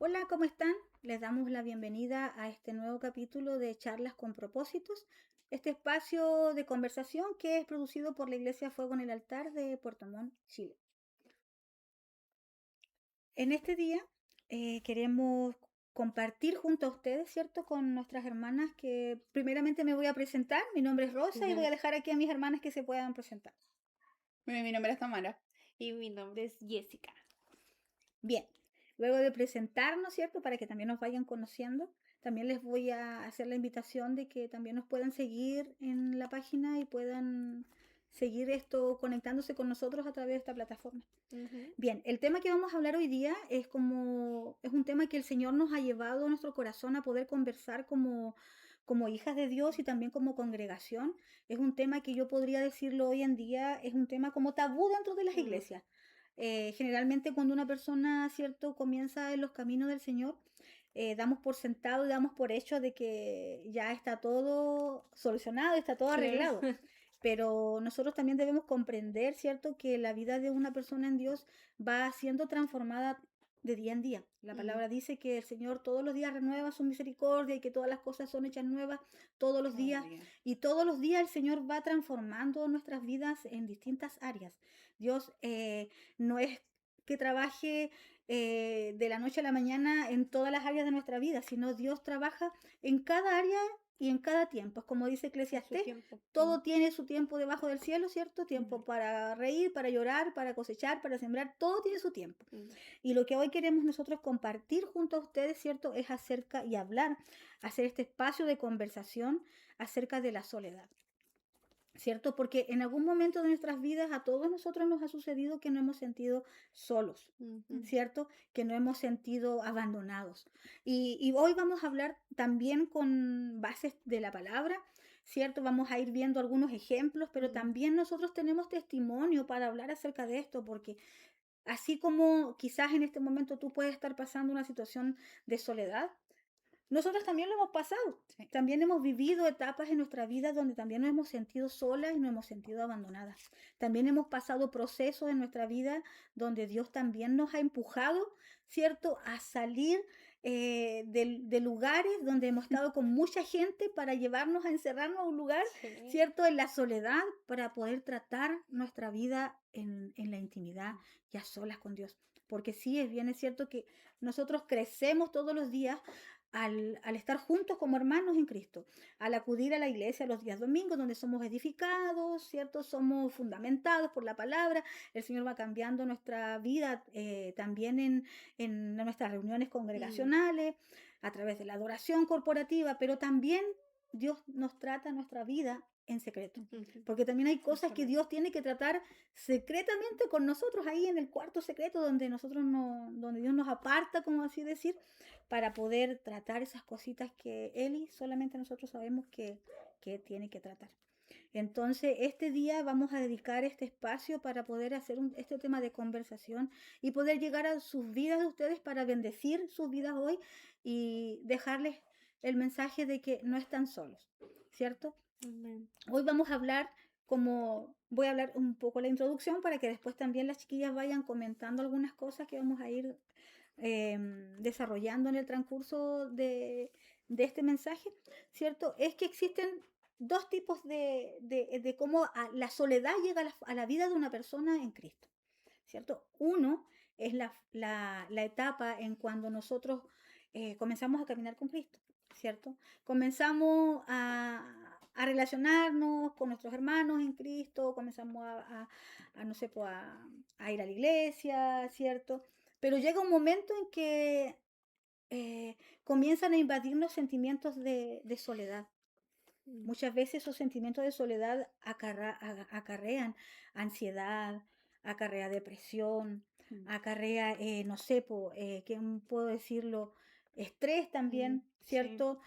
Hola, ¿cómo están? Les damos la bienvenida a este nuevo capítulo de Charlas con Propósitos, este espacio de conversación que es producido por la Iglesia Fuego en el Altar de Puerto Montt, Chile. En este día queremos compartir junto a ustedes, ¿cierto? Con nuestras hermanas que primeramente me voy a presentar. Mi nombre es Rosa y voy a dejar aquí a mis hermanas que se puedan presentar. Mi nombre es Tamara. Y mi nombre es Jessica. Bien, luego de presentarnos, ¿cierto? Para que también nos vayan conociendo, también les voy a hacer la invitación de que también nos puedan seguir en la página y puedan seguir esto conectándose con nosotros a través de esta plataforma. Bien, el tema que vamos a hablar hoy día es un tema que el Señor nos ha llevado a nuestro corazón a poder conversar como hijas de Dios y también como congregación. Es un tema que yo podría decirlo hoy en día, es un tema como tabú dentro de las iglesias. Generalmente cuando una persona, ¿cierto?, comienza en los caminos del Señor, damos por sentado y damos por hecho de que ya está todo solucionado, está todo arreglado. Pero nosotros también debemos comprender, ¿cierto?, que la vida de una persona en Dios va siendo transformada de día en día. La palabra dice que el Señor todos los días renueva su misericordia y que todas las cosas son hechas nuevas todos los Cada días. día. Y todos los días el Señor va transformando nuestras vidas en distintas áreas. Dios no es que trabaje de la noche a la mañana en todas las áreas de nuestra vida, sino Dios trabaja en cada área y en cada tiempo. Es como dice En su Eclesiastés, tiempo. todo tiene su tiempo debajo del cielo, ¿cierto? Tiempo Ujú. para reír, para llorar, para cosechar, para sembrar, todo tiene su tiempo. Mm. Y lo que hoy queremos nosotros compartir junto a ustedes, ¿cierto? Es acerca y hablar, hacer este espacio de conversación acerca de la soledad. ¿Cierto? Porque en algún momento de nuestras vidas a todos nosotros nos ha sucedido que no hemos sentido solos, ¿cierto? Que no hemos sentido abandonados. Y hoy vamos a hablar también con bases de la palabra, ¿cierto? Vamos a ir viendo algunos ejemplos, pero también nosotros tenemos testimonio para hablar acerca de esto, porque así como quizás en este momento tú puedes estar pasando una situación de soledad, nosotros también lo hemos pasado. Sí. También hemos vivido etapas en nuestra vida donde también nos hemos sentido solas y nos hemos sentido abandonadas. También hemos pasado procesos en nuestra vida donde Dios también nos ha empujado, ¿cierto?, a salir de lugares donde hemos estado con mucha gente para llevarnos a encerrarnos a un lugar, Sí. ¿cierto?, en la soledad para poder tratar nuestra vida en la intimidad y a solas con Dios. Porque sí, es cierto que nosotros crecemos todos los días al estar juntos como hermanos en Cristo, al acudir a la iglesia los días domingos, donde somos edificados, ¿cierto? Somos fundamentados por la palabra. El Señor va cambiando nuestra vida también en nuestras reuniones congregacionales, a través de la adoración corporativa, pero también Dios nos trata nuestra vida en secreto. Porque también hay cosas que Dios tiene que tratar secretamente con nosotros ahí en el cuarto secreto donde donde Dios nos aparta, como así decir, para poder tratar esas cositas que Él y solamente nosotros sabemos que tiene que tratar. Entonces, este día vamos a dedicar este espacio para poder hacer este tema de conversación y poder llegar a sus vidas de ustedes para bendecir sus vidas hoy y dejarles el mensaje de que no están solos, ¿cierto? Amén. Hoy vamos a hablar voy a hablar un poco la introducción para que después también las chiquillas vayan comentando algunas cosas que vamos a ir desarrollando en el transcurso de este mensaje, ¿cierto? Es que existen dos tipos de cómo la soledad llega a la vida de una persona en Cristo, ¿cierto? Uno es la etapa en cuando nosotros comenzamos a caminar con Cristo, ¿cierto? Comenzamos a relacionarnos con nuestros hermanos en Cristo, comenzamos no sé, pues, a ir a la iglesia, ¿cierto? Pero llega un momento en que comienzan a invadirnos sentimientos de soledad. Muchas veces esos sentimientos de soledad acarrean ansiedad, acarrea depresión, acarrea, no sé, ¿qué puedo decirlo? Estrés también, Sí. ¿cierto?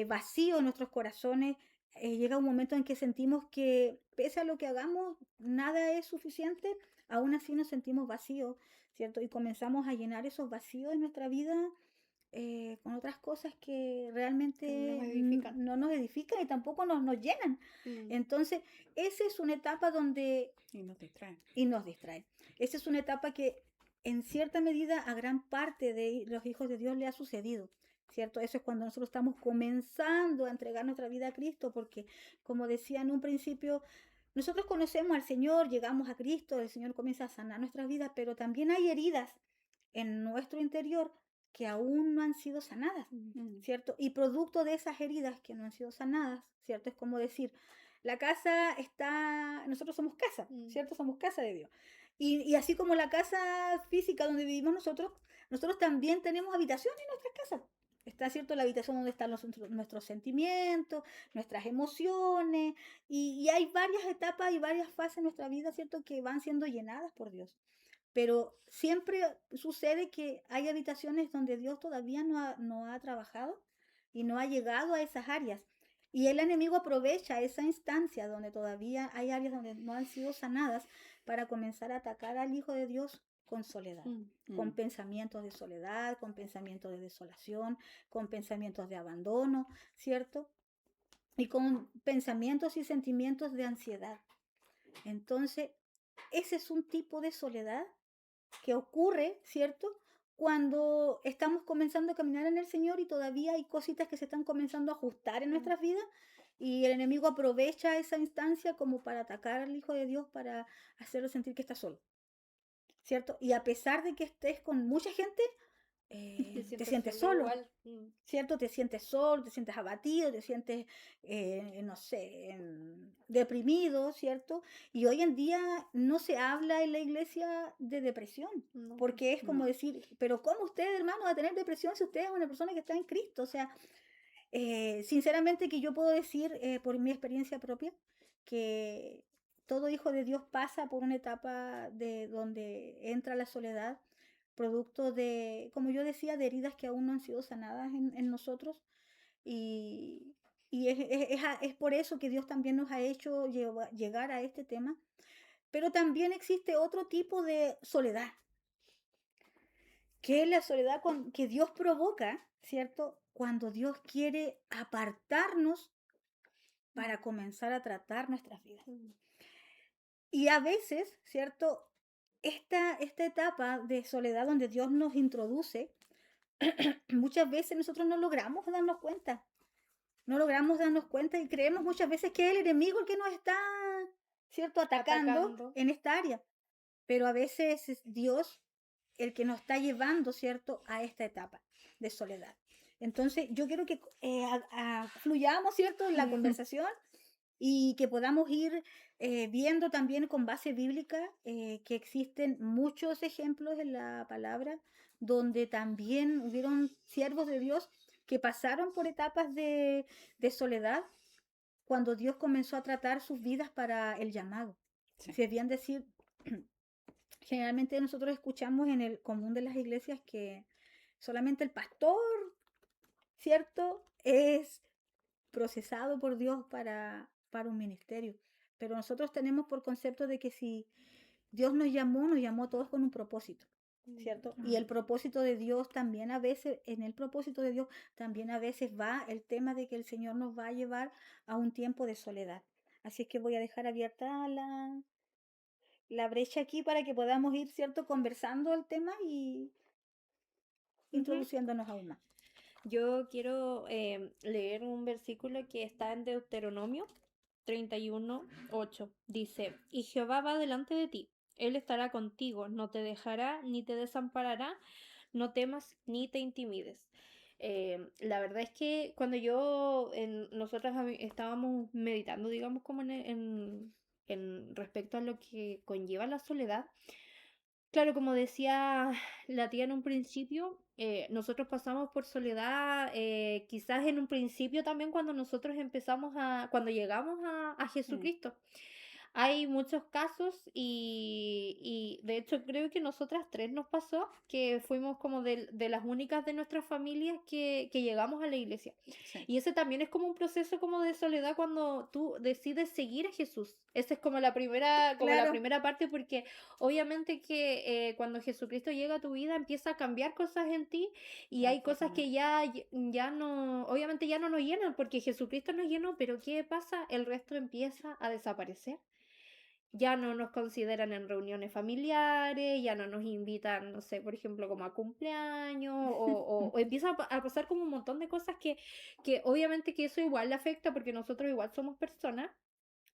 Vacío en nuestros corazones. Llega un momento en que sentimos que pese a lo que hagamos, nada es suficiente, aún así nos sentimos vacíos, ¿cierto? Y comenzamos a llenar esos vacíos en nuestra vida con otras cosas que Que no nos realmente edifican. no nos edifican y tampoco nos llenan. Entonces, esa es una etapa donde, Y nos distraen. y nos distrae. Esa es una etapa que en cierta medida a gran parte de los hijos de Dios le ha sucedido, ¿cierto? Eso es cuando nosotros estamos comenzando a entregar nuestra vida a Cristo, porque como decía en un principio, nosotros conocemos al Señor, llegamos a Cristo, el Señor comienza a sanar nuestras vidas, pero también hay heridas en nuestro interior que aún no han sido sanadas, ¿cierto? Y producto de esas heridas que no han sido sanadas, ¿cierto? Es como decir, la casa está, nosotros somos casa, ¿cierto? Somos casa de Dios. Y así como la casa física donde vivimos nosotros también tenemos habitación en nuestras casas. Está, ¿cierto? La habitación donde están nuestros sentimientos, nuestras emociones, y hay varias etapas y varias fases en nuestra vida, ¿cierto? Que van siendo llenadas por Dios. Pero siempre sucede que hay habitaciones donde Dios todavía no ha trabajado y no ha llegado a esas áreas. Y el enemigo aprovecha esa instancia donde todavía hay áreas donde no han sido sanadas para comenzar a atacar al Hijo de Dios con soledad, con pensamientos de soledad, con pensamientos de desolación, con pensamientos de abandono, ¿cierto? Y con pensamientos y sentimientos de ansiedad. Entonces, ese es un tipo de soledad que ocurre, ¿cierto? Cuando estamos comenzando a caminar en el Señor y todavía hay cositas que se están comenzando a ajustar en nuestras vidas y el enemigo aprovecha esa instancia como para atacar al Hijo de Dios, para hacerlo sentir que está solo, ¿cierto? Y a pesar de que estés con mucha gente, te sientes solo, igual. ¿cierto? Te sientes solo, te sientes abatido, te sientes, no sé, deprimido, ¿cierto? Y hoy en día no se habla en la iglesia de depresión, No, porque es como no. decir, pero ¿cómo usted, hermano, va a tener depresión si usted es una persona que está en Cristo? O sea, sinceramente que yo puedo decir por mi experiencia propia que todo hijo de Dios pasa por una etapa de donde entra la soledad, producto de, como yo decía, de heridas que aún no han sido sanadas en nosotros. Y, es por eso que Dios también nos ha hecho llegar a este tema. Pero también existe otro tipo de soledad, que es la soledad que Dios provoca, ¿cierto? Cuando Dios quiere apartarnos para comenzar a tratar nuestras vidas. Y a veces, ¿cierto? Esta etapa de soledad donde Dios nos introduce, muchas veces nosotros no logramos darnos cuenta. No logramos darnos cuenta y creemos muchas veces que es el enemigo el que nos está, ¿cierto? Atacando en esta área. Pero a veces es Dios el que nos está llevando, ¿cierto? A esta etapa de soledad. Entonces, yo quiero que fluyamos, ¿cierto? En la conversación y que podamos ir viendo también con base bíblica que existen muchos ejemplos en la palabra donde también hubieron siervos de Dios que pasaron por etapas de soledad cuando Dios comenzó a tratar sus vidas para el llamado. Sí. Si es bien decir, generalmente nosotros escuchamos en el común de las iglesias que solamente el pastor, ¿cierto?, es procesado por Dios para un ministerio. Pero nosotros tenemos por concepto de que si Dios nos llamó a todos con un propósito, ¿cierto? Y el propósito de Dios también a veces, en el propósito de Dios también a veces va el tema de que el Señor nos va a llevar a un tiempo de soledad. Así es que voy a dejar abierta la brecha aquí para que podamos ir, ¿cierto?, conversando el tema y introduciéndonos aún más. Yo quiero leer un versículo que está en Deuteronomio 31:8. Dice, y Jehová va delante de ti, Él estará contigo, no te dejará ni te desamparará, no temas ni te intimides. La verdad es que cuando nosotros estábamos meditando, digamos, como en respecto a lo que conlleva la soledad, claro, como decía la tía en un principio, nosotros pasamos por soledad, quizás en un principio también cuando llegamos a Jesucristo. Hay muchos casos y de hecho creo que nosotras tres nos pasó que fuimos como de las únicas de nuestras familias que llegamos a la iglesia. Sí. Y ese también es como un proceso como de soledad cuando tú decides seguir a Jesús. Esa es como la primera Claro. parte porque obviamente que cuando Jesucristo llega a tu vida empieza a cambiar cosas en ti y hay cosas que ya no, obviamente ya no nos llenan porque Jesucristo nos llenó, pero ¿qué pasa? El resto empieza a desaparecer. ya no nos consideran en reuniones familiares, ya no nos invitan, no sé, por ejemplo, como a cumpleaños, o empieza a pasar como un montón de cosas que obviamente que eso igual le afecta porque nosotros igual somos personas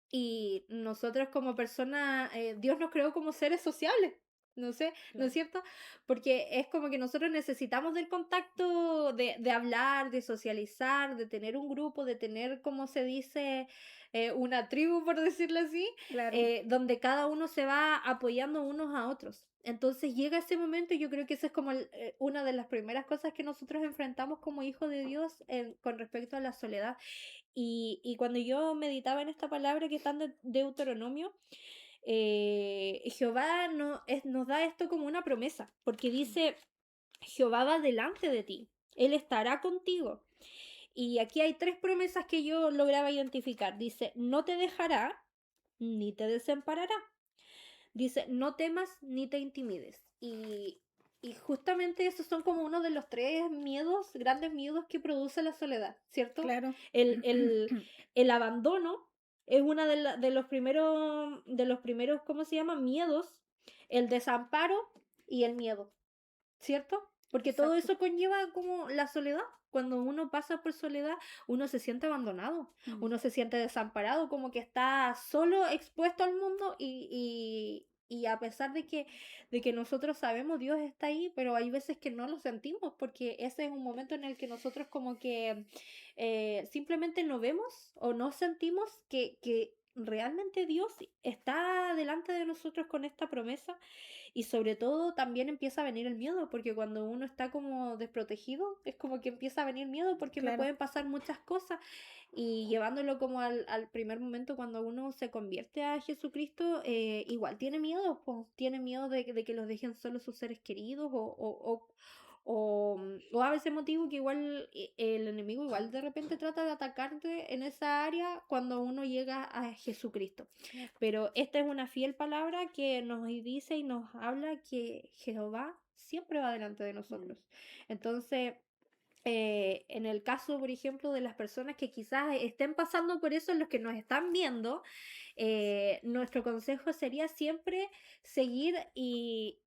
y nosotros como personas, Dios nos creó como seres sociables. No sé, ¿no es Claro. cierto? Porque es como que nosotros necesitamos del contacto, de hablar, de socializar, de tener un grupo, de tener, como se dice, una tribu, por decirlo así, Claro. donde cada uno se va apoyando unos a otros. Entonces llega ese momento y yo creo que esa es como una de las primeras cosas que nosotros enfrentamos como hijos de Dios con respecto a la soledad. Y cuando yo meditaba en esta palabra que está en Deuteronomio, Jehová nos da esto como una promesa, porque dice, Jehová va delante de ti, Él estará contigo. Y aquí hay tres promesas que yo lograba identificar. Dice, no te dejará ni te desamparará. Dice, no temas ni te intimides. Y justamente esos son como uno de los tres miedos, grandes miedos que produce la soledad, ¿cierto? Claro. El abandono es uno de los primeros, ¿cómo se llama? Miedos. El desamparo y el miedo, ¿cierto? Porque todo Exacto. eso conlleva como la soledad. Cuando uno pasa por soledad, uno se siente abandonado, uno se siente desamparado, como que está solo expuesto al mundo y a pesar de que nosotros sabemos Dios está ahí, pero hay veces que no lo sentimos porque ese es un momento en el que nosotros como que simplemente no vemos o no sentimos que realmente Dios está delante de nosotros con esta promesa y sobre todo también empieza a venir el miedo, porque cuando uno está como desprotegido, es como que empieza a venir miedo porque me Claro. pueden pasar muchas cosas. Y llevándolo como al primer momento cuando uno se convierte a Jesucristo, igual tiene miedo, pues, tiene miedo de que los dejen solos sus seres queridos o a veces motivo que igual el enemigo igual de repente trata de atacarte en esa área cuando uno llega a Jesucristo. Pero esta es una fiel palabra que nos dice y nos habla que Jehová siempre va delante de nosotros. Entonces, en el caso, por ejemplo, de las personas que quizás estén pasando por eso, los que nos están viendo, nuestro consejo sería siempre seguir y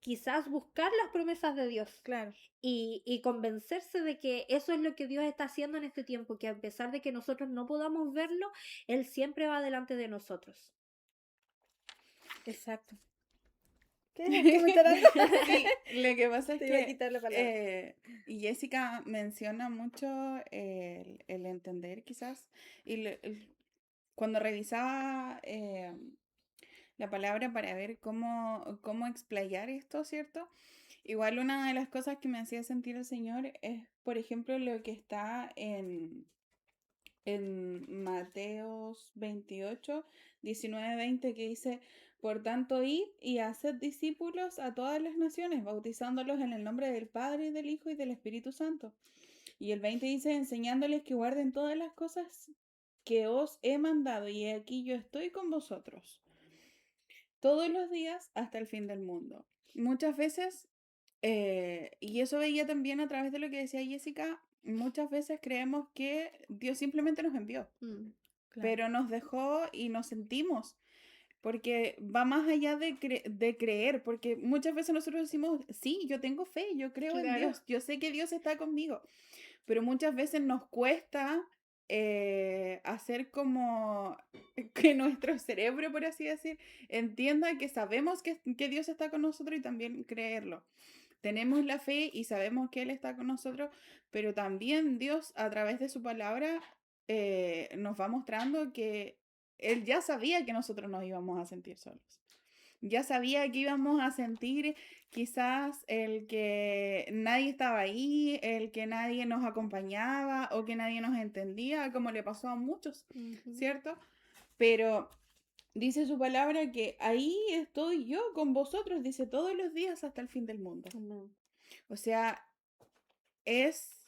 quizás buscar las promesas de Dios Claro. y convencerse de que eso es lo que Dios está haciendo en este tiempo, que a pesar de que nosotros no podamos verlo, Él siempre va delante de nosotros. Exacto. ¿Qué me está dando? Sí, lo que pasa es Te iba a que quitar la palabra. Jessica menciona mucho el entender quizás, y cuando revisaba la palabra para ver cómo explayar esto, ¿cierto? Igual una de las cosas que me hacía sentir el Señor es, por ejemplo, lo que está en Mateos 28, 19, 20, que dice, por tanto, id y haced discípulos a todas las naciones, bautizándolos en el nombre del Padre, y del Hijo y del Espíritu Santo. Y el 20 dice, enseñándoles que guarden todas las cosas que os he mandado, y aquí yo estoy con vosotros todos los días hasta el fin del mundo. Muchas veces, y eso veía también a través de lo que decía Jessica, muchas veces creemos que Dios simplemente nos envió, Mm, Claro. pero nos dejó y nos sentimos, porque va más allá de creer, porque muchas veces nosotros decimos, sí, yo tengo fe, yo creo en claro. Dios, yo sé que Dios está conmigo, pero muchas veces nos cuesta hacer como que nuestro cerebro, por así decir, entienda que sabemos que Dios está con nosotros y también creerlo. Tenemos la fe y sabemos que Él está con nosotros, pero también Dios a través de su palabra nos va mostrando que Él ya sabía que nosotros nos íbamos a sentir solos. Ya sabía que íbamos a sentir quizás el que nadie estaba ahí, el que nadie nos acompañaba o que nadie nos entendía, como le pasó a muchos, Ujú. ¿cierto? Pero dice su palabra que ahí estoy yo con vosotros, dice todos los días hasta el fin del mundo. Amén. O sea, es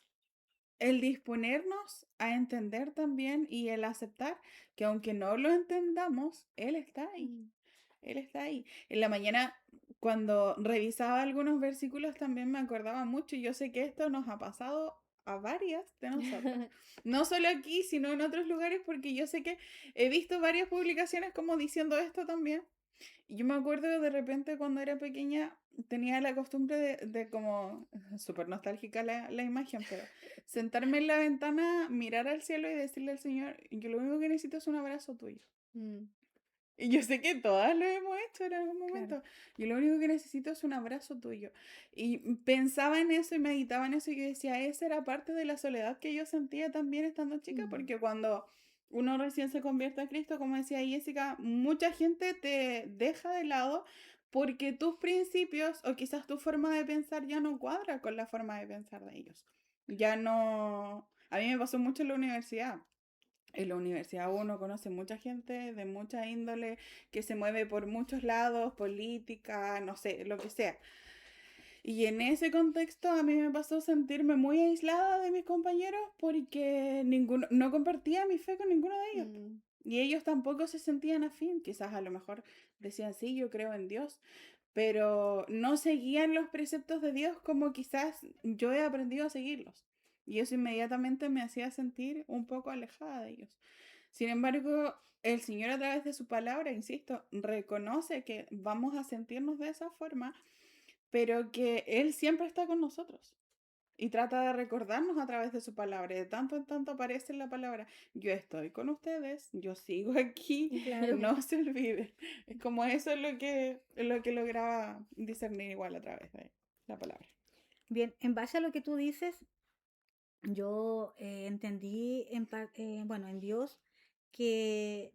el disponernos a entender también y el aceptar que aunque no lo entendamos, Él está ahí. Mm. Él está ahí. En la mañana, cuando revisaba algunos versículos, también me acordaba mucho, y yo sé que esto nos ha pasado a varias de nosotras. No solo aquí, sino en otros lugares, porque yo sé que he visto varias publicaciones como diciendo esto también. Y yo me acuerdo de repente cuando era pequeña tenía la costumbre de como, súper nostálgica la imagen, pero sentarme en la ventana, mirar al cielo y decirle al Señor, yo lo único que necesito es un abrazo tuyo. Mm, Y yo sé que todas lo hemos hecho en algún Claro. momento. Yo lo único que necesito es un abrazo tuyo. Y pensaba en eso y meditaba en eso y yo decía, esa era parte de la soledad que yo sentía también estando chica, Mm, porque cuando uno recién se convierte a Cristo, como decía Jessica, mucha gente te deja de lado porque tus principios o quizás tu forma de pensar ya no cuadra con la forma de pensar de ellos. Ya no... A mí me pasó mucho en la universidad. En la universidad uno conoce mucha gente de mucha índole que se mueve por muchos lados, política, no sé, lo que sea. Y en ese contexto a mí me pasó sentirme muy aislada de mis compañeros porque ninguno, no compartía mi fe con ninguno de ellos. mm, Y ellos tampoco se sentían afín, quizás a lo mejor decían, sí, yo creo en Dios, pero no seguían los preceptos de Dios como quizás yo he aprendido a seguirlos. Y eso inmediatamente me hacía sentir un poco alejada de ellos. Sin embargo, el Señor a través de su palabra, insisto, reconoce que vamos a sentirnos de esa forma, pero que Él siempre está con nosotros. Y trata de recordarnos a través de su palabra. De tanto en tanto aparece en la palabra, yo estoy con ustedes, yo sigo aquí, Claro. no se olviden. Es como eso es lo que lograba discernir igual a través de la palabra. Bien, en base a lo que tú dices, yo entendí bueno, en Dios que,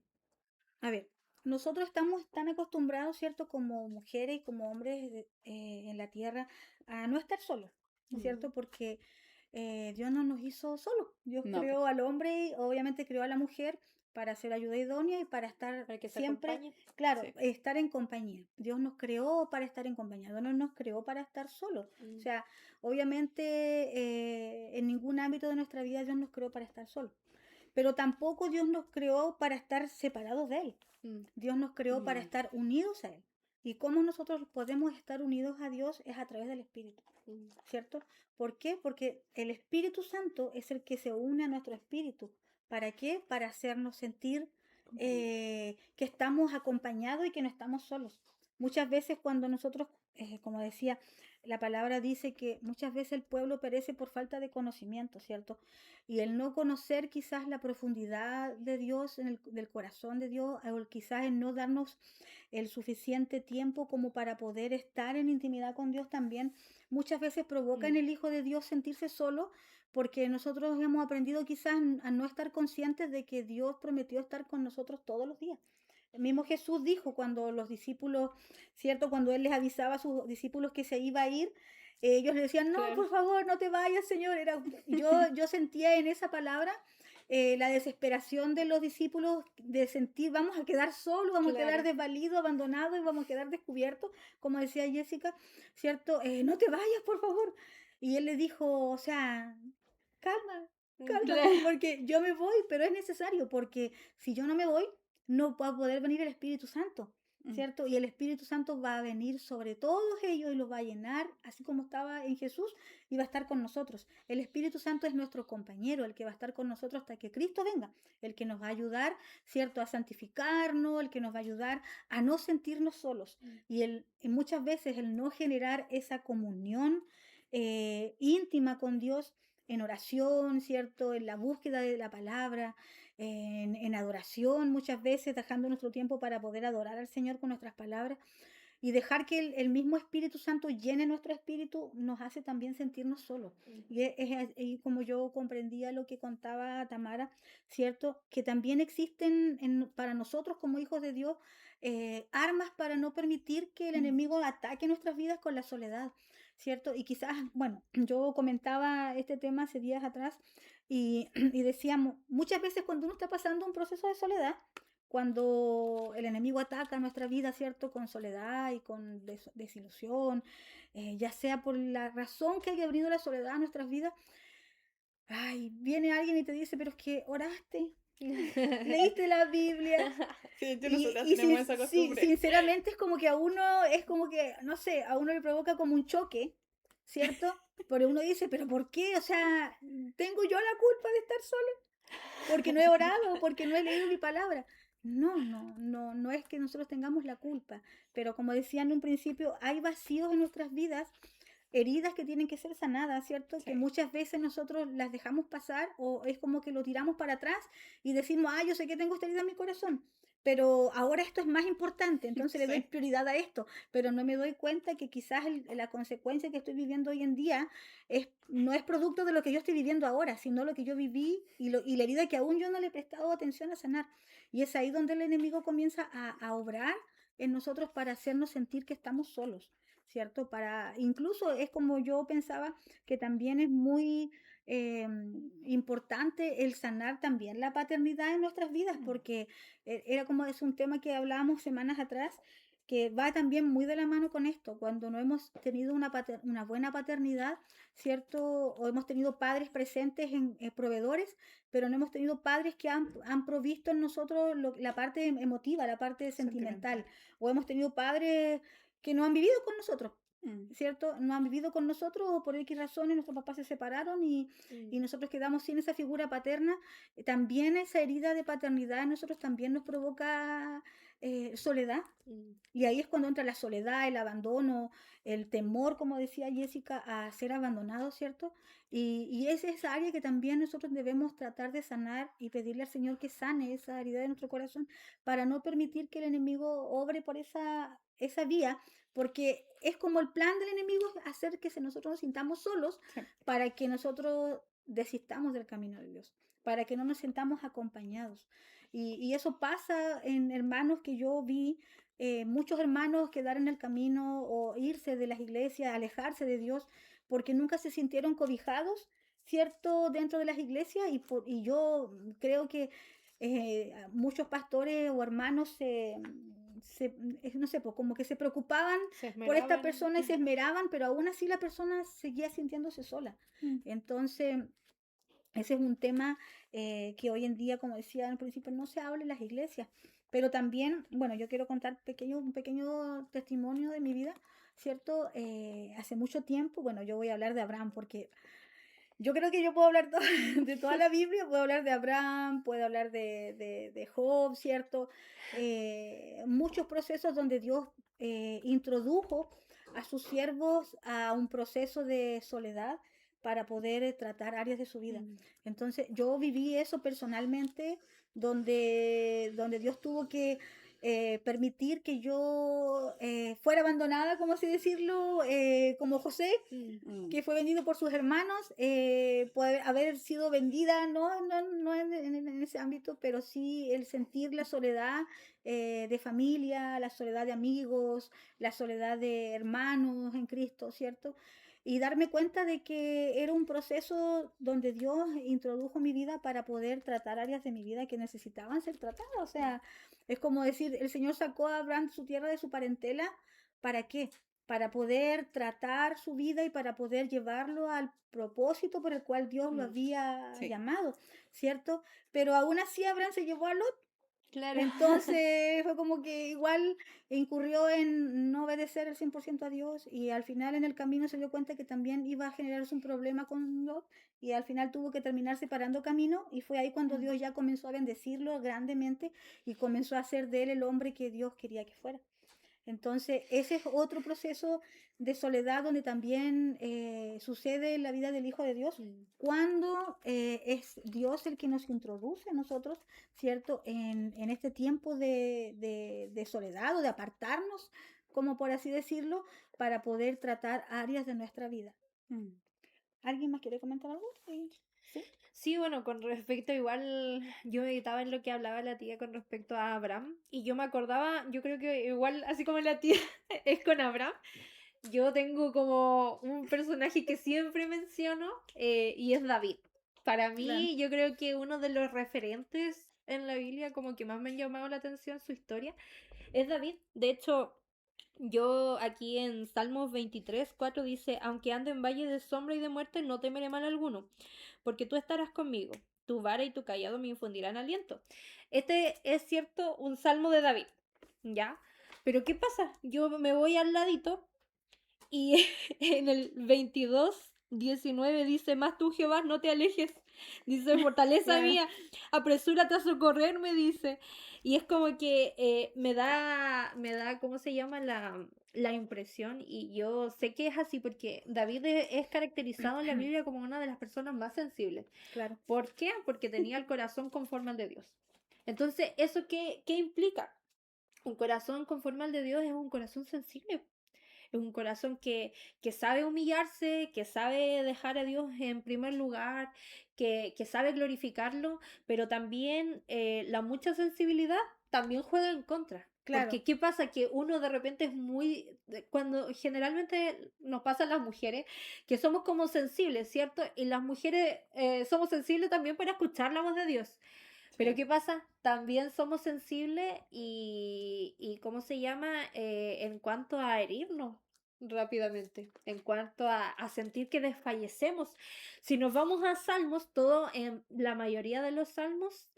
a ver, nosotros estamos tan acostumbrados, ¿cierto? Como mujeres y como hombres en la tierra a no estar solos, ¿no es mm. cierto? Porque Dios no nos hizo solos. Dios No, creó al hombre y obviamente creó a la mujer para ser ayuda idónea y para estar Para que se siempre, acompañe. claro, sí. estar en compañía. Dios nos creó para estar en compañía, Dios no nos creó para estar solos. O Mm, sea, obviamente en ningún ámbito de nuestra vida Dios nos creó para estar solos. Pero tampoco Dios nos creó para estar separados de Él. mm, Dios nos creó para No. estar unidos a Él. Y cómo nosotros podemos estar unidos a Dios es a través del Espíritu, mm, ¿cierto? ¿Por qué? Porque el Espíritu Santo es el que se une a nuestro espíritu. ¿Para qué? Para hacernos sentir que estamos acompañados y que no estamos solos. Muchas veces cuando nosotros, como decía, la palabra dice que muchas veces el pueblo perece por falta de conocimiento, ¿cierto? Y el no conocer quizás la profundidad de Dios, del corazón de Dios, o quizás el no darnos el suficiente tiempo como para poder estar en intimidad con Dios también, muchas veces provoca en mm, el Hijo de Dios sentirse solo porque nosotros hemos aprendido quizás a no estar conscientes de que Dios prometió estar con nosotros todos los días. El mismo Jesús dijo cuando los discípulos, ¿cierto? Cuando Él les avisaba a sus discípulos que se iba a ir, ellos le decían, no, claro. por favor, no te vayas, Señor. Yo sentía en esa palabra la desesperación de los discípulos de sentir, vamos a quedar solos, vamos a quedar Claro. desvalidos, abandonados y vamos a quedar descubiertos, como decía Jessica, ¿cierto? No te vayas, por favor. Y Él le dijo, o sea, calma, calma, Claro. porque yo me voy, pero es necesario, porque si yo no me voy, no va a poder venir el Espíritu Santo, Mm. ¿cierto? Y el Espíritu Santo va a venir sobre todos ellos y los va a llenar, así como estaba en Jesús, y va a estar con nosotros. El Espíritu Santo es nuestro compañero, el que va a estar con nosotros hasta que Cristo venga, el que nos va a ayudar, ¿cierto? A santificarnos, el que nos va a ayudar a no sentirnos solos. Y muchas veces el no generar esa comunión íntima con Dios en oración, ¿cierto? En la búsqueda de la palabra, en adoración, muchas veces dejando nuestro tiempo para poder adorar al Señor con nuestras palabras y dejar que el mismo Espíritu Santo llene nuestro espíritu nos hace también sentirnos solos. Y como yo comprendía lo que contaba Tamara, ¿cierto? Que también existen para nosotros como hijos de Dios armas para no permitir que el Mm. enemigo ataque nuestras vidas con la soledad, ¿cierto? Y quizás, bueno, yo comentaba este tema hace días atrás y decíamos, muchas veces cuando uno está pasando un proceso de soledad, cuando el enemigo ataca nuestra vida, ¿cierto? Con soledad y con desilusión, ya sea por la razón que haya venido la soledad a nuestras vidas, ay, viene alguien y te dice, pero es que oraste, leíste la Biblia. Sí, de hecho, Y, nosotras y tenemos esa costumbre. sinceramente es como que a uno, es como que, no sé, a uno le provoca como un choque, ¿cierto? Pero uno dice, ¿pero por qué? O sea, ¿tengo yo la culpa de estar sola? Porque no he orado, porque no he leído mi palabra. No es que nosotros tengamos la culpa, pero como decía en un principio, hay vacíos en nuestras vidas, heridas que tienen que ser sanadas, ¿cierto? Que Sí, muchas veces nosotros las dejamos pasar o es como que lo tiramos para atrás y decimos, yo sé que tengo esta herida en mi corazón, pero ahora esto es más importante, entonces le doy sí, prioridad a esto, pero no me doy cuenta que quizás la consecuencia que estoy viviendo hoy en día no es producto de lo que yo estoy viviendo ahora, sino lo que yo viví y la herida que aún yo no le he prestado atención a sanar. Y es ahí donde el enemigo comienza a obrar en nosotros para hacernos sentir que estamos solos, ¿cierto? Incluso es como yo pensaba que también es muy importante el sanar también la paternidad en nuestras vidas, porque era como es un tema que hablábamos semanas atrás, que va también muy de la mano con esto, cuando no hemos tenido una buena paternidad, ¿cierto? O hemos tenido padres presentes en proveedores, pero no hemos tenido padres que han provisto en nosotros la parte emotiva, la parte sentimental. sentimental, o hemos tenido padres que no han vivido con nosotros, Mm, ¿cierto? No han vivido con nosotros o por X razones nuestros papás se separaron y Mm, nosotros quedamos sin esa figura paterna. También esa herida de paternidad en nosotros también nos provoca soledad. mm, Y ahí es cuando entra la soledad, el abandono, el temor, como decía Jessica, a ser abandonado, ¿cierto? Y es esa área que también nosotros debemos tratar de sanar y pedirle al Señor que sane esa herida de nuestro corazón para no permitir que el enemigo obre por esa vía, porque es como el plan del enemigo es hacer que nosotros nos sintamos solos sí, para que nosotros desistamos del camino de Dios, para que no nos sintamos acompañados. Y eso pasa en hermanos que yo vi, muchos hermanos quedar en el camino o irse de las iglesias, alejarse de Dios, porque nunca se sintieron cobijados, ¿cierto?, dentro de las iglesias. Y yo creo que muchos pastores o hermanos no sé, pues como que se preocupaban se por esta esmeraban. persona y se esmeraban, pero aún así la persona seguía sintiéndose sola. mm, Entonces, ese es un tema que hoy en día, como decía al principio, no se habla en las iglesias. Pero también, bueno, yo quiero contar un pequeño testimonio de mi vida, ¿cierto? Hace mucho tiempo, bueno, yo voy a hablar de Abraham porque yo creo que yo puedo hablar de toda la Biblia, puedo hablar de Abraham, puedo hablar de Job, ¿cierto? Muchos procesos donde Dios introdujo a sus siervos a un proceso de soledad para poder tratar áreas de su vida. Mm, Entonces, yo viví eso personalmente, donde Dios tuvo que permitir que yo fuera abandonada, como así decirlo, como José, mm, mm, que fue vendido por sus hermanos, puede haber sido vendida, no en ese ámbito, pero sí el sentir la soledad de familia, la soledad de amigos, la soledad de hermanos en Cristo, ¿cierto? Y darme cuenta de que era un proceso donde Dios introdujo mi vida para poder tratar áreas de mi vida que necesitaban ser tratadas. O sea, es como decir, el Señor sacó a Abraham de su tierra, de su parentela, ¿para qué? Para poder tratar su vida y para poder llevarlo al propósito por el cual Dios lo mm. había sí, llamado, ¿cierto? Pero aún así Abraham se llevó a Lot. Claro. Entonces fue como que igual incurrió en no obedecer el 100% a Dios y al final en el camino se dio cuenta que también iba a generarse un problema con Lot y al final tuvo que terminar separando camino y fue ahí cuando mm, Dios ya comenzó a bendecirlo grandemente y comenzó a hacer de él el hombre que Dios quería que fuera. Entonces, ese es otro proceso de soledad donde también sucede en la vida del Hijo de Dios, Mm, cuando es Dios el que nos introduce a nosotros, ¿cierto? En este tiempo de soledad o de apartarnos, como por así decirlo, para poder tratar áreas de nuestra vida. mm, ¿Alguien más quiere comentar algo? Sí. ¿Sí? Sí, bueno, con respecto igual, yo meditaba en lo que hablaba la tía con respecto a Abraham y yo me acordaba, yo creo que igual, así como la tía es con Abraham, yo tengo como un personaje que siempre menciono y es David. Para Claro. mí, yo creo que uno de los referentes en la Biblia, como que más me han llamado la atención su historia, es David. De hecho, yo aquí en Salmos 23:4 dice, aunque ande en valle de sombra y de muerte, no temeré mal alguno, porque tú estarás conmigo, tu vara y tu callado me infundirán aliento. Este es cierto, un salmo de David, ¿ya? Pero ¿qué pasa? Yo me voy al ladito Y en el 22:19 dice, más tú, Jehová, no te alejes. Dice, fortaleza Claro. mía, apresúrate a socorrerme, dice. Y es como que ¿cómo se llama? La impresión. Y yo sé que es así porque David es caracterizado en la Biblia como una de las personas más sensibles. Claro. ¿Por qué? Porque tenía el corazón conforme al de Dios. Entonces, ¿eso qué implica? Un corazón conforme al de Dios es un corazón sensible. Es un corazón que sabe humillarse, que sabe dejar a Dios en primer lugar, que sabe glorificarlo, pero también la mucha sensibilidad también juega en contra. Claro. Porque ¿qué pasa? Que uno de repente es cuando generalmente nos pasa a las mujeres, que somos como sensibles, ¿cierto? Y las mujeres somos sensibles también para escuchar la voz de Dios. Pero Sí. ¿qué pasa? También somos sensibles y ¿cómo se llama? En cuanto a herirnos rápidamente, en cuanto a sentir que desfallecemos. Si nos vamos a Salmos, en la mayoría de los Salmos,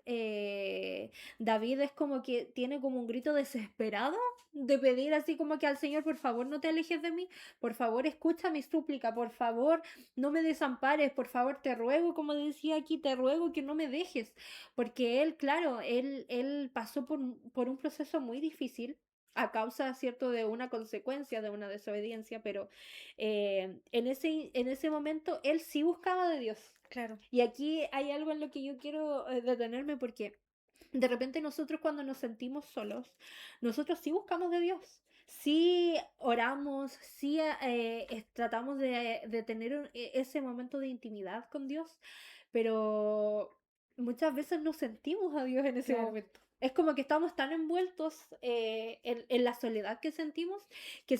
David es como que tiene como un grito desesperado de pedir así como que al Señor, por favor, no te alejes de mí, por favor, escucha mi súplica, por favor, no me desampares, por favor, te ruego, como decía aquí, te ruego que no me dejes. Porque él, claro, él pasó por un proceso muy difícil a causa, ¿cierto?, de una consecuencia de una desobediencia, pero en ese momento él sí buscaba de Dios. Claro. Y aquí hay algo en lo que yo quiero detenerme porque de repente nosotros cuando nos sentimos solos, nosotros sí buscamos de Dios. Sí oramos, sí tratamos de tener ese momento de intimidad con Dios, pero muchas veces no sentimos a Dios en ese Claro. momento. Es como que estamos tan envueltos en la soledad que sentimos que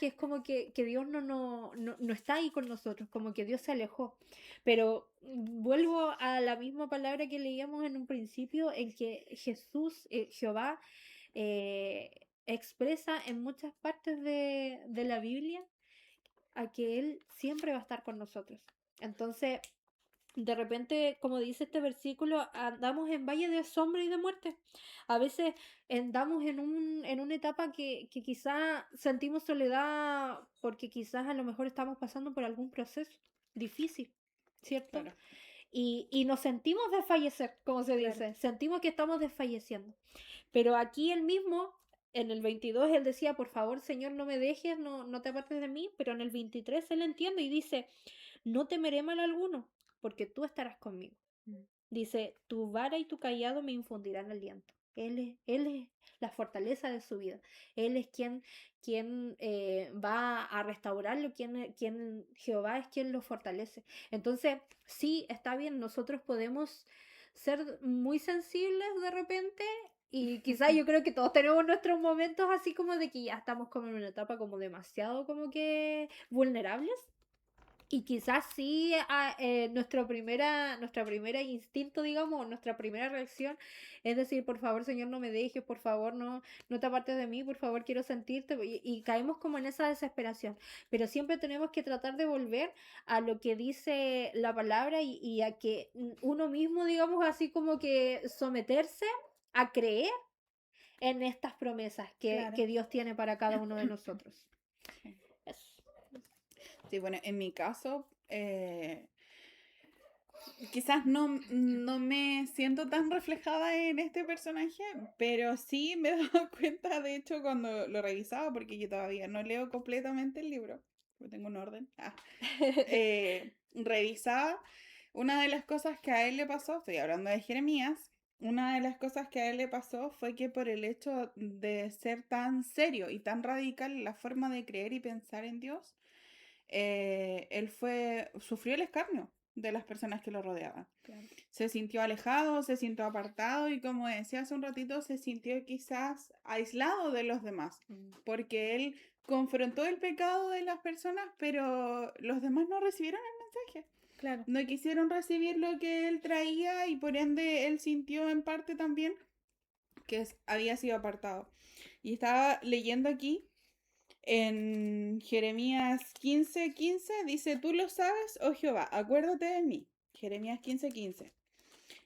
es como que Dios no está ahí con nosotros, como que Dios se alejó. Pero vuelvo a la misma palabra que leíamos en un principio, en que Jesús, Jehová, expresa en muchas partes de la Biblia a que Él siempre va a estar con nosotros. Entonces, de repente, como dice este versículo, andamos en valle de sombra y de muerte. A veces andamos en una etapa que quizás sentimos soledad porque quizás a lo mejor estamos pasando por algún proceso difícil, ¿cierto? Claro. Y nos sentimos desfallecer, como se Claro. dice, sentimos que estamos desfalleciendo. Pero aquí él mismo, en el 22, él decía, por favor, Señor, no me dejes, no te apartes de mí, pero en el 23 él entiende y dice, no temeré mal alguno, porque tú estarás conmigo. Mm. Dice, tu vara y tu callado me infundirán aliento. Él es la fortaleza de su vida. Él es quien va a restaurarlo, quien Jehová es quien lo fortalece. Entonces, sí, está bien, nosotros podemos ser muy sensibles de repente y quizás yo creo que todos tenemos nuestros momentos así como de que ya estamos como en una etapa como demasiado como que vulnerables. Y quizás sí, nuestra primera instinto, digamos, nuestra primera reacción es decir, por favor, Señor, no me dejes, por favor, no te apartes de mí, por favor, quiero sentirte. Y caemos como en esa desesperación. Pero siempre tenemos que tratar de volver a lo que dice la palabra y a que uno mismo, digamos, así como que someterse a creer en estas promesas Claro. que Dios tiene para cada uno de nosotros. Sí. Eso. Sí, bueno, en mi caso, quizás no me siento tan reflejada en este personaje, pero sí me he dado cuenta, de hecho, cuando lo revisaba, porque yo todavía no leo completamente el libro, porque tengo un orden. Revisaba una de las cosas que a él le pasó, estoy hablando de Jeremías, una de las cosas que a él le pasó fue que por el hecho de ser tan serio y tan radical en la forma de creer y pensar en Dios, sufrió el escarnio de las personas que lo rodeaban. Claro. Se sintió alejado, se sintió apartado y como decía hace un ratito, se sintió quizás aislado de los demás, porque él confrontó el pecado de las personas, pero los demás no recibieron el mensaje. Claro. No quisieron recibir lo que él traía y por ende él sintió en parte también que había sido apartado. Y estaba leyendo aquí en Jeremías 15:15 dice, tú lo sabes, oh Jehová, acuérdate de mí. Jeremías 15:15.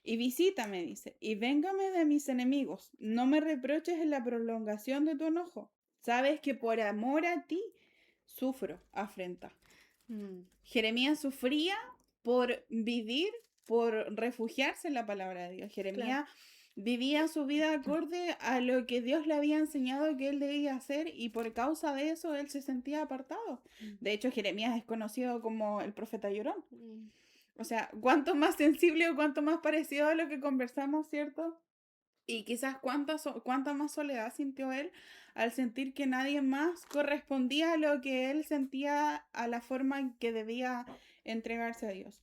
Y visítame, dice, y véngame de mis enemigos. No me reproches en la prolongación de tu enojo. Sabes que por amor a ti sufro afrenta. Mm, Jeremías sufría por vivir, por refugiarse en la palabra de Dios. Claro. Jeremías vivía su vida acorde a lo que Dios le había enseñado que él debía hacer y por causa de eso él se sentía apartado. mm, De hecho, Jeremías es conocido como el profeta llorón. mm. O sea, cuánto más sensible o cuánto más parecido a lo que conversamos, ¿cierto? Y quizás cuánta más soledad sintió él al sentir que nadie más correspondía a lo que él sentía, a la forma en que debía entregarse a Dios.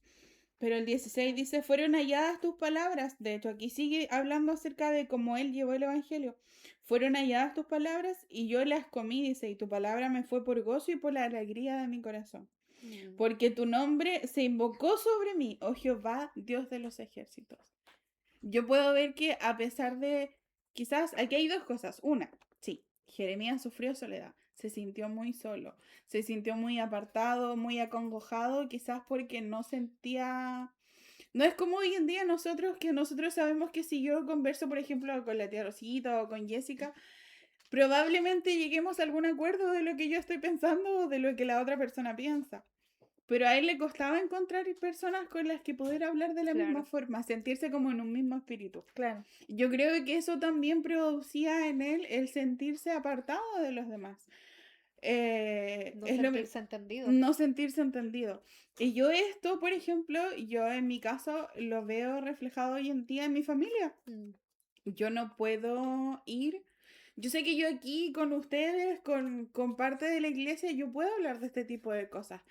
Pero el 16 dice, fueron halladas tus palabras. De hecho, aquí sigue hablando acerca de cómo él llevó el Evangelio. Fueron halladas tus palabras y yo las comí, dice, y tu palabra me fue por gozo y por la alegría de mi corazón. Mm. Porque tu nombre se invocó sobre mí, oh Jehová, Dios de los ejércitos. Yo puedo ver que a pesar de, quizás, aquí hay dos cosas. Una, sí, Jeremías sufrió soledad, se sintió muy solo, se sintió muy apartado, muy acongojado, quizás porque no sentía... No es como hoy en día nosotros, que nosotros sabemos que si yo converso, por ejemplo, con la tía Rosita o con Jessica, probablemente lleguemos a algún acuerdo de lo que yo estoy pensando o de lo que la otra persona piensa. Pero a él le costaba encontrar personas con las que poder hablar de la misma Claro. forma, sentirse como en un mismo espíritu. Claro. Yo creo que eso también producía en él el sentirse apartado de los demás. No Es sentirse entendido. no sentirse entendido. Y yo esto, por ejemplo, yo en mi caso lo veo reflejado hoy en día en mi familia. Mm, Yo no puedo ir. Yo sé que yo aquí con ustedes, con parte de la iglesia, yo puedo hablar de este tipo de cosas.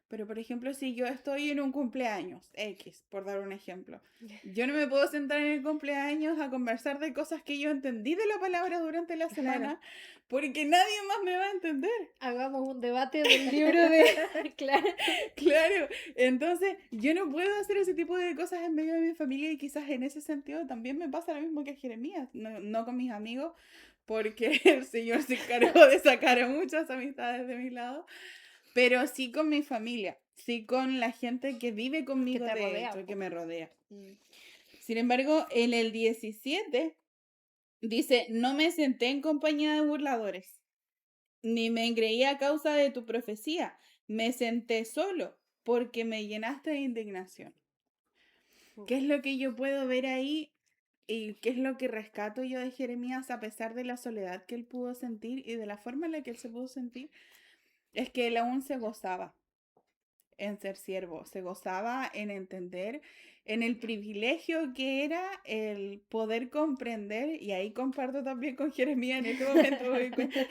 Pero, por ejemplo, si yo estoy en un cumpleaños X, por dar un ejemplo, yo no me puedo sentar en el cumpleaños a conversar de cosas que yo entendí de la palabra durante la semana, porque nadie más me va a entender. Hagamos un debate del libro de... Claro. Claro, entonces yo no puedo hacer ese tipo de cosas en medio de mi familia y quizás en ese sentido también me pasa lo mismo que a Jeremías, no con mis amigos, porque el Señor se encargó de sacar a muchas amistades de mi lado, pero sí con mi familia, sí con la gente que vive conmigo, te de rodea, hecho, que po. me rodea. Mm, Sin embargo, en el 17 dice, no me senté en compañía de burladores, ni me engreí a causa de tu profecía, me senté solo, porque me llenaste de indignación. uf. ¿Qué es lo que yo puedo ver ahí? ¿Y qué es lo que rescato yo de Jeremías a pesar de la soledad que él pudo sentir y de la forma en la que él se pudo sentir? Es que él aún se gozaba en ser siervo, se gozaba en entender, en el privilegio que era el poder comprender, y ahí comparto también con Jeremías en este momento, me doy cuenta,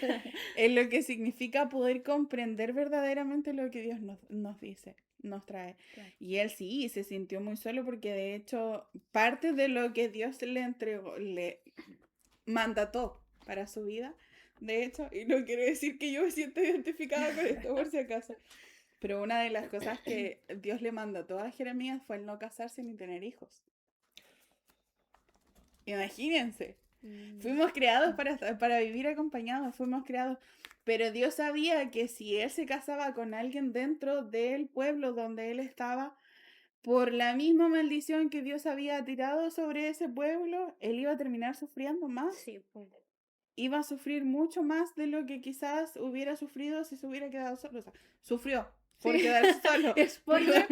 en lo que significa poder comprender verdaderamente lo que Dios nos dice, nos trae. Claro. Y él sí, se sintió muy solo porque de hecho parte de lo que Dios le entregó, le mandató para su vida, de hecho, y no quiero decir que yo me siento identificada con esto por si acaso, pero una de las cosas que Dios le mandató a Jeremías fue el no casarse ni tener hijos. Imagínense. Mm, Fuimos creados para vivir acompañados, fuimos creados. Pero Dios sabía que si él se casaba con alguien dentro del pueblo donde él estaba, por la misma maldición que Dios había tirado sobre ese pueblo, él iba a terminar sufriendo más. sí, po. Iba a sufrir mucho más de lo que quizás hubiera sufrido si se hubiera quedado solo. O sea, sufrió por Sí. quedarse solo. Spoiler.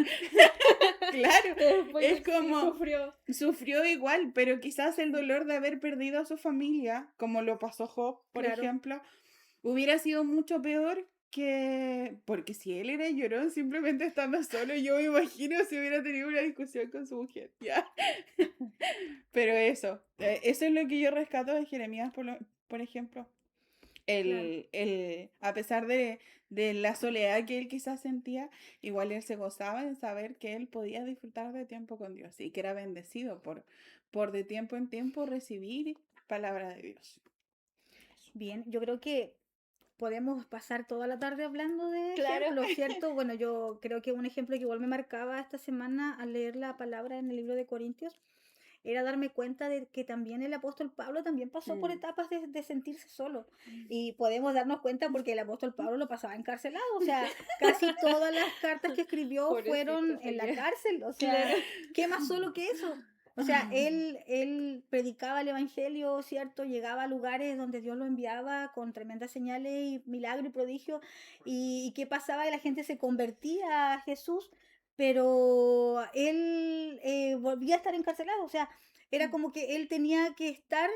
Claro, Spoiler, es como... sí, sufrió. Sufrió igual, pero quizás el dolor de haber perdido a su familia, como lo pasó Job, por Claro. ejemplo, hubiera sido mucho peor que... Porque si él era llorón simplemente estando solo, yo me imagino si hubiera tenido una discusión con su mujer, ¿ya? Pero eso es lo que yo rescato de Jeremías, por ejemplo. A pesar de la soledad que él quizás sentía, igual él se gozaba en saber que él podía disfrutar de tiempo con Dios y que era bendecido por de tiempo en tiempo recibir palabra de Dios. Bien, yo creo que podemos pasar toda la tarde hablando de Claro. ejemplos, ¿cierto? Bueno, yo creo que un ejemplo que igual me marcaba esta semana al leer la palabra en el libro de Corintios era darme cuenta de que también el apóstol Pablo también pasó por etapas de sentirse solo. Y podemos darnos cuenta porque el apóstol Pablo lo pasaba encarcelado. O sea, casi todas las cartas que escribió Pobrecito fueron en la señor. cárcel. O sea, Claro. ¿qué más solo que eso? O sea, él predicaba el evangelio, ¿cierto? Llegaba a lugares donde Dios lo enviaba con tremendas señales y milagros y prodigios. ¿Y qué pasaba? Que la gente se convertía a Jesús, pero él volvía a estar encarcelado. O sea, era como que él tenía que estar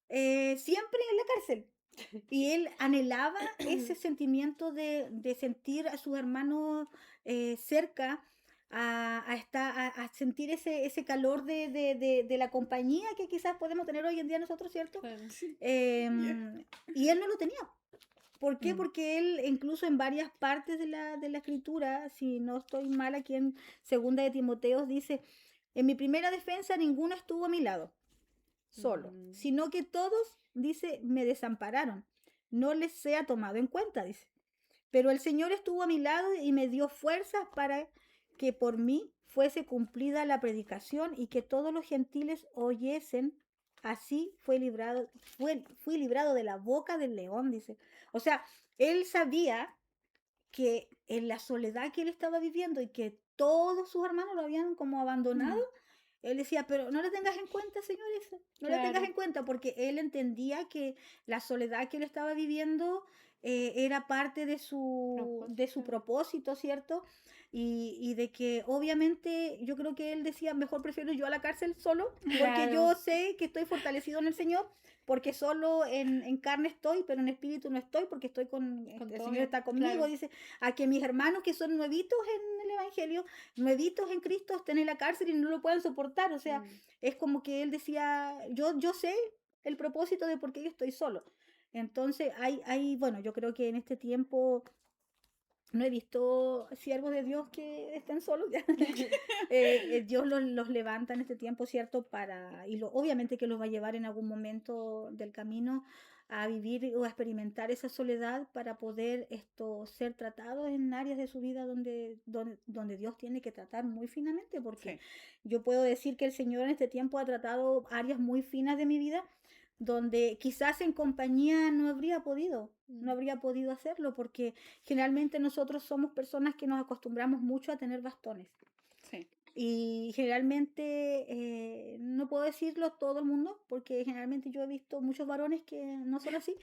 siempre en la cárcel. Y él anhelaba ese sentimiento de sentir a sus hermanos cerca, a sentir ese calor de la compañía que quizás podemos tener hoy en día nosotros, ¿cierto? Claro. Sí. Y él no lo tenía. ¿Por qué? Mm. Porque él, incluso en varias partes de la escritura, si no estoy mal, aquí en segunda de Timoteo dice, en mi primera defensa ninguno estuvo a mi lado solo, Mm, sino que todos, dice, me desampararon. No les sea tomado en cuenta, dice. Pero el Señor estuvo a mi lado y me dio fuerzas para que por mí fuese cumplida la predicación y que todos los gentiles oyesen. Así fui librado de la boca del león, dice. O sea, él sabía que en la soledad que él estaba viviendo y que todos sus hermanos lo habían como abandonado, Mm. él decía, pero no le tengas en cuenta, señores, no le tengas claro, en cuenta, porque él entendía que la soledad que él estaba viviendo era parte de su propósito. propósito, ¿cierto? Y de que obviamente yo creo que él decía, mejor prefiero yo a la cárcel solo, porque Claro, yo sé que estoy fortalecido en el Señor, porque solo en carne estoy, pero en espíritu no estoy, porque estoy con el todo Señor bien, está conmigo, claro. dice, a que mis hermanos que son nuevitos en el Evangelio, nuevitos en Cristo, estén en la cárcel y no lo puedan soportar. O sea, Mm, es como que él decía, yo sé el propósito de por qué yo estoy solo. Entonces, bueno, yo creo que en este tiempo no he visto siervos de Dios que estén solos. Ya. Dios los levanta en este tiempo, ¿cierto? Obviamente que los va a llevar en algún momento del camino a vivir o a experimentar esa soledad para poder ser tratados en áreas de su vida donde Dios tiene que tratar muy finamente, porque Sí. yo puedo decir que el Señor en este tiempo ha tratado áreas muy finas de mi vida donde quizás en compañía no mm, habría podido hacerlo, porque generalmente nosotros somos personas que nos acostumbramos mucho a tener bastones. Sí. Y generalmente, no puedo decirlo todo el mundo, porque generalmente yo he visto muchos varones que no son así.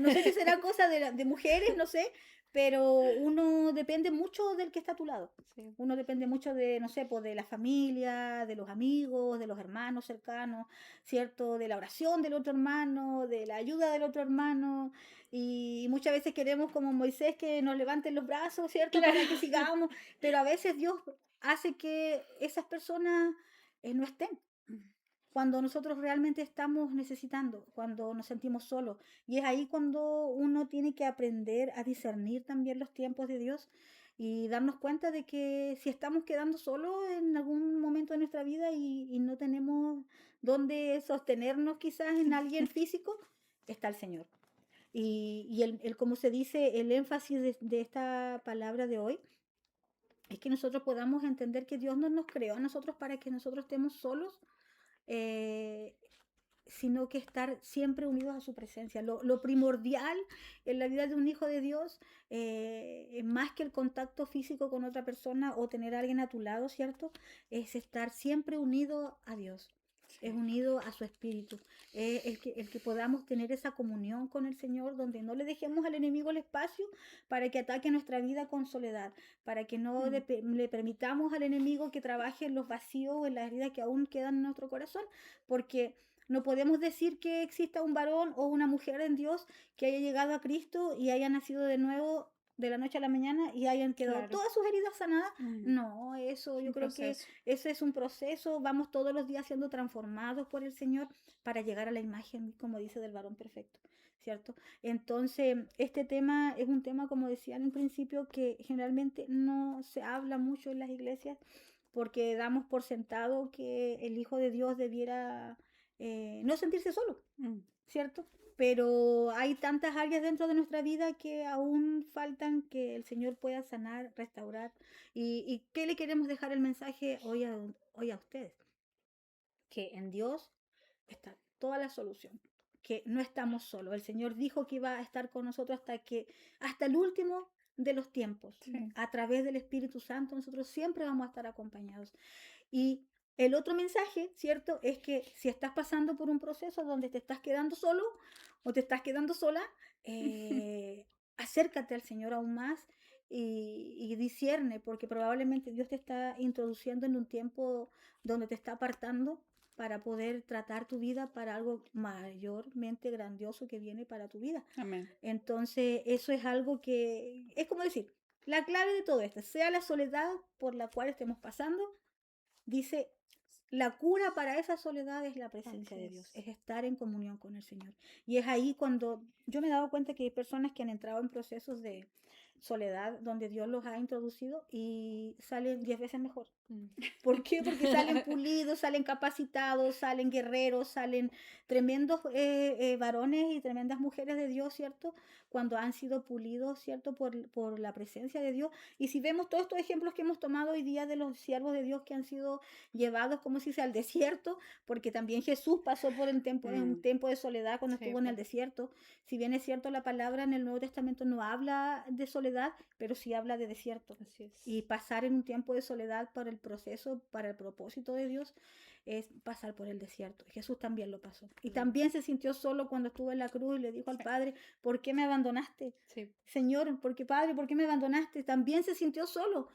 No sé si será cosa de mujeres, no sé, pero uno depende mucho del que está a tu lado. sí, Uno depende mucho de, no sé, pues de la familia, de los amigos, de los hermanos cercanos, ¿cierto? De la oración del otro hermano, de la ayuda del otro hermano. Y muchas veces queremos, como Moisés, que nos levanten los brazos, ¿cierto? claro. Para que sigamos. Pero a veces Dios hace que esas personas no estén cuando nosotros realmente estamos necesitando, cuando nos sentimos solos. Y es ahí cuando uno tiene que aprender a discernir también los tiempos de Dios y darnos cuenta de que si estamos quedando solos en algún momento de nuestra vida y no tenemos dónde sostenernos quizás en alguien físico, está el Señor. Y como se dice, el énfasis de esta palabra de hoy es que nosotros podamos entender que Dios no nos creó a nosotros para que nosotros estemos solos, eh, sino que estar siempre unidos a su presencia. Lo primordial en la vida de un hijo de Dios, más que el contacto físico con otra persona o tener a alguien a tu lado, ¿cierto? Es estar siempre unido a Dios. Es Sí. unido a su espíritu. El que podamos tener esa comunión con el Señor, donde no le dejemos al enemigo el espacio para que ataque nuestra vida con soledad, para que no Mm. le permitamos al enemigo que trabaje en los vacíos, en las heridas que aún quedan en nuestro corazón, porque no podemos decir que exista un varón o una mujer en Dios que haya llegado a Cristo y haya nacido de nuevo de la noche a la mañana y hayan quedado Claro, todas sus heridas sanadas. Mm. No, eso Es yo un creo que proceso. ese es un proceso. Vamos todos los días siendo transformados por el Señor para llegar a la imagen, como dice, del varón perfecto, ¿cierto? Entonces, este tema es un tema, como decía en un principio, que generalmente no se habla mucho en las iglesias porque damos por sentado que el Hijo de Dios debiera no sentirse solo, Mm. ¿cierto? Pero hay tantas áreas dentro de nuestra vida que aún faltan que el Señor pueda sanar, restaurar. ¿Y qué le queremos dejar el mensaje hoy a ustedes? Que en Dios está toda la solución, que no estamos solos. El Señor dijo que iba a estar con nosotros hasta el último de los tiempos. Sí. A través del Espíritu Santo nosotros siempre vamos a estar acompañados. Y El otro mensaje, ¿cierto? Es que si estás pasando por un proceso donde te estás quedando solo o te estás quedando sola, acércate al Señor aún más y discierne, porque probablemente Dios te está introduciendo en un tiempo donde te está apartando para poder tratar tu vida para algo mayormente grandioso que viene para tu vida. Amén. Entonces, eso es algo que es como decir, la clave de todo esto, sea la soledad por la cual estemos pasando, dice, la cura para esa soledad es la presencia Así de Dios, es. es estar en comunión con el Señor. Y es ahí cuando yo me he dado cuenta que hay personas que han entrado en procesos de soledad donde Dios los ha introducido y salen 10 veces mejor. Mm. ¿Por qué? Porque salen pulidos, salen capacitados, salen guerreros, salen tremendos varones y tremendas mujeres de Dios, ¿cierto? Cuando han sido pulidos, ¿cierto? Por la presencia de Dios. Y si vemos todos estos ejemplos que hemos tomado hoy día de los siervos de Dios que han sido llevados, como si sea al desierto, porque también Jesús pasó por un Mm, tiempo de soledad cuando Sí, estuvo en el po. desierto. Si bien es cierto, la palabra en el Nuevo Testamento no habla de soledad, pero sí habla de desierto. Así es. Y pasar en un tiempo de soledad para el proceso, para el propósito de Dios, es pasar por el desierto. Jesús también lo pasó. Y Mm. también se sintió solo cuando estuvo en la cruz y le dijo al sí. Padre, ¿por qué me abandonaste? Sí. Señor, ¿por qué Padre, por qué me abandonaste? También se sintió solo.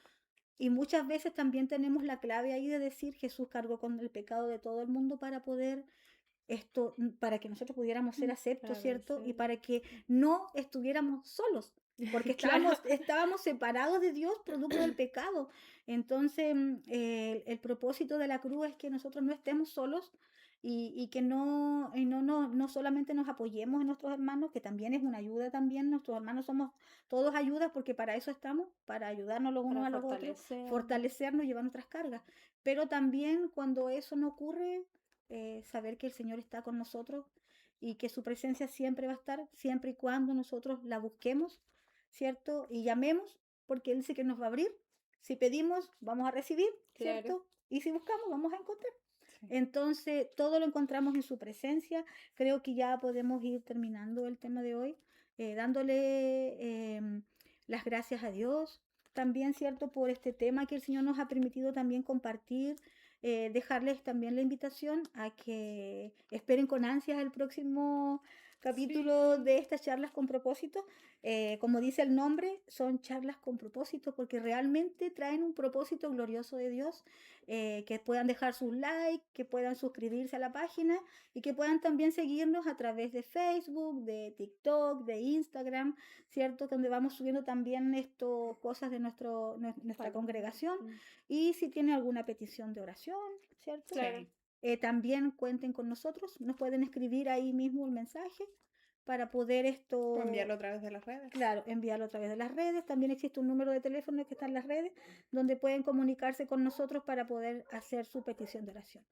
Y muchas veces también tenemos la clave ahí de decir, Jesús cargó con el pecado de todo el mundo para poder para que nosotros pudiéramos ser aceptos, Claro, ¿cierto? Y sí. para que no estuviéramos solos, porque Claro. estábamos separados de Dios producto del pecado. Entonces, el propósito de la cruz es que nosotros no estemos solos y que no solamente nos apoyemos en nuestros hermanos, que también es una ayuda también, nuestros hermanos somos todos ayudas porque para eso estamos, para ayudarnos los unos Para a los otros, fortalecer. fortalecernos, llevar nuestras cargas. Pero también cuando eso no ocurre, saber que el Señor está con nosotros y que su presencia siempre va a estar, siempre y cuando nosotros la busquemos, ¿cierto? Y llamemos, porque Él dice que nos va a abrir. Si pedimos, vamos a recibir, Claro. ¿cierto? Y si buscamos, vamos a encontrar. Sí. Entonces, todo lo encontramos en su presencia. Creo que ya podemos ir terminando el tema de hoy, dándole las gracias a Dios. También, ¿cierto? Por este tema que el Señor nos ha permitido también compartir. Dejarles también la invitación a que esperen con ansias el próximo capítulo Sí. de estas charlas con propósito. Como dice el nombre, son charlas con propósito porque realmente traen un propósito glorioso de Dios, que puedan dejar sus likes, que puedan suscribirse a la página y que puedan también seguirnos a través de Facebook, de TikTok, de Instagram, ¿cierto? Donde vamos subiendo también cosas de nuestra Para- congregación. Mm. Y si tienen alguna petición de oración, ¿cierto? Claro. Sí. También cuenten con nosotros, nos pueden escribir ahí mismo un mensaje para poder O enviarlo a través de las redes. claro, enviarlo a través de las redes. También existe un número de teléfono que está en las redes donde pueden comunicarse con nosotros para poder hacer su petición de oración.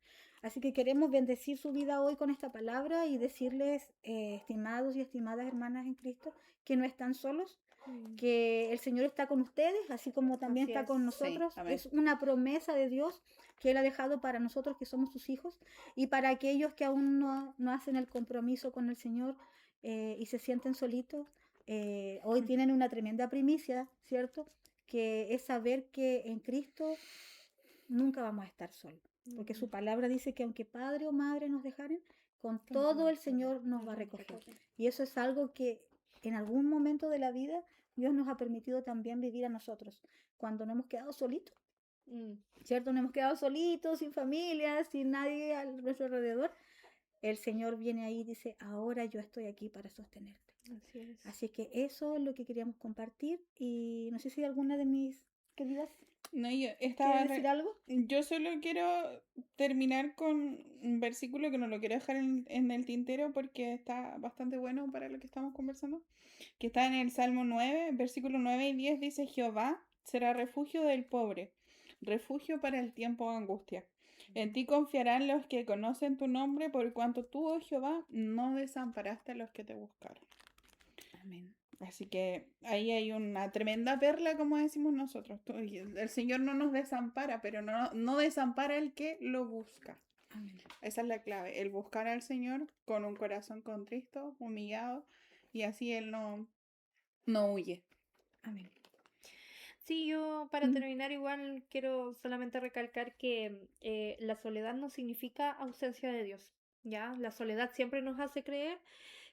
Así que queremos bendecir su vida hoy con esta palabra y decirles, estimados y estimadas hermanas en Cristo, que no están solos, Mm. que el Señor está con ustedes, así como también Así está con es. nosotros. Sí, amén. Es una promesa de Dios que Él ha dejado para nosotros que somos sus hijos y para aquellos que aún no hacen el compromiso con el Señor y se sienten solitos. Hoy tienen una tremenda primicia, ¿cierto? Que es saber que en Cristo nunca vamos a estar solos. Porque su Mm. palabra dice que aunque padre o madre nos dejaren, con Con todo todo el Señor nos va a Nos recoger. recoge. Y eso es algo que en algún momento de la vida Dios nos ha permitido también vivir a nosotros, cuando nos hemos quedado solitos, Mm. ¿cierto? Nos hemos quedado solitos, sin familia, sin nadie a nuestro alrededor. El Señor viene ahí y dice, ahora yo estoy aquí para sostenerte. Así es. Así que eso es lo que queríamos compartir y no sé si alguna de mis queridas No, yo quiere estaba decir algo. Yo solo quiero terminar con un versículo que no lo quiero dejar en el tintero porque está bastante bueno para lo que estamos conversando. Que está en el Salmo 9, versículo 9 y 10 dice: Jehová será refugio del pobre, refugio para el tiempo de angustia. En ti confiarán los que conocen tu nombre, por cuanto tú, oh Jehová, no desamparaste a los que te buscaron. Amén. Así que ahí hay una tremenda perla, como decimos nosotros. El Señor no nos desampara, pero no desampara el que lo busca. Amén. Esa es la clave, el buscar al Señor con un corazón contristo, humillado, y así Él no huye. Amén. Sí, yo para Mm. terminar igual quiero solamente recalcar que la soledad no significa ausencia de Dios, ¿ya? La soledad siempre nos hace creer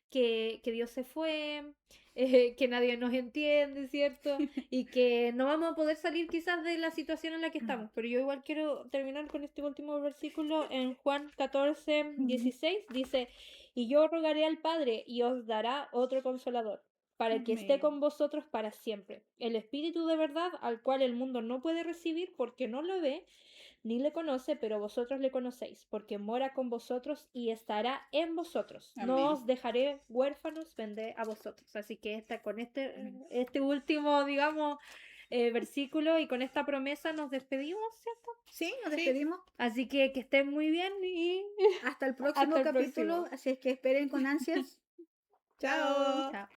que Dios se fue, que nadie nos entiende, ¿cierto? Y que no vamos a poder salir quizás de la situación en la que estamos. Pero yo igual quiero terminar con este último versículo en Juan 14, 16. Dice, y yo rogaré al Padre y os dará otro consolador, para que esté Amén. con vosotros para siempre. El Espíritu de verdad, al cual el mundo no puede recibir porque no lo ve ni le conoce, pero vosotros le conocéis, porque mora con vosotros y estará en vosotros. No Amén. os dejaré huérfanos, vendré a vosotros. Así que con Amén. este último, digamos, versículo y con esta promesa nos despedimos, ¿cierto? Sí, nos Sí. despedimos. Así que estén muy bien y Hasta el próximo hasta el capítulo. próximo. Así es que esperen con ansias. Chao. Chao.